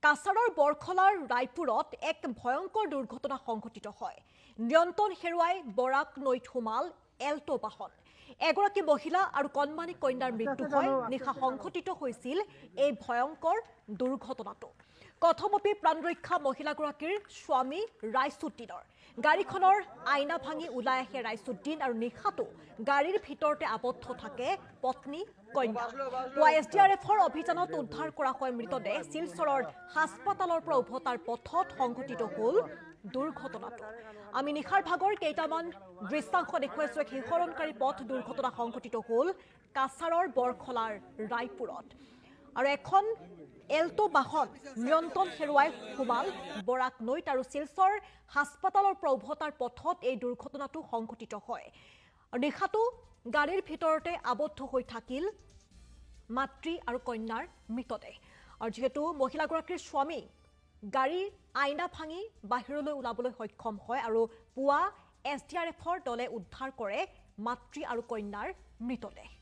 কাছাৰৰ বৰখলাৰ ৰায়পুৰত এক ভয়ংকৰ দুৰ্ঘটনা সংঘটিত হয়। নিয়ন্ত্ৰণ হেৰুৱাই বৰাক নৈত সোমাল এল্টো বাহন। এগৰাকী মহিলা আৰু কণমানি কন্যাৰ মৃত্যু হয়। নিশা সংঘটিত হৈছিল এই ভয়ংকৰ দুৰ্ঘটনাটো। কথমপি প্ৰাণৰক্ষা মহিলাগৰাকীৰ স্বামী ৰাইচুদ্দিনৰ। গাড়ীখনৰ আইনা ভাঙি ওলাই আহে ৰাইচুদ্দিন আৰু নিশাটো গাড়ীৰ ভিতৰতে আবদ্ধ থাকে পত্নী কন্যা। এছডিআৰএফৰ অভিযানত উদ্ধাৰ কৰা হয় মৃতদেহ। শিলচৰৰ হাস্পাতালৰ পৰা উভতাৰ পথত সংঘটিত হ'ল দুৰ্ঘটনাটো। আমি নিশাৰ ভাগৰ কেইটামান দৃশ্যাংশ দেখুৱাইছো। এক শিহৰণকাৰী পথ দুৰ্ঘটনা সংঘটিত হ'ল কাছাৰৰ বৰখলাৰ ৰায়পুৰত। আৰু এখন এল্টো বাহন নিয়ন্ত্ৰণ হেৰুৱাই সোমাল বৰাক নৈত আৰু শিলচৰ হাস্পাতালৰ পৰা উভতাৰ পথত এই দুৰ্ঘটনাটো সংঘটিত হয়। আৰু নিশাটো গাড়ীৰ ভিতৰতে আবদ্ধ হৈ থাকিল মাতৃ আৰু কন্যাৰ মৃতদেহ। আৰু যিহেতু মহিলাগৰাকীৰ স্বামী গাড়ীৰ আইনা ভাঙি বাহিৰলৈ ওলাবলৈ সক্ষম হয় আৰু পুৱা এছডিআৰএফৰ দলে উদ্ধাৰ কৰে মাতৃ আৰু কন্যাৰ মৃতদেহ।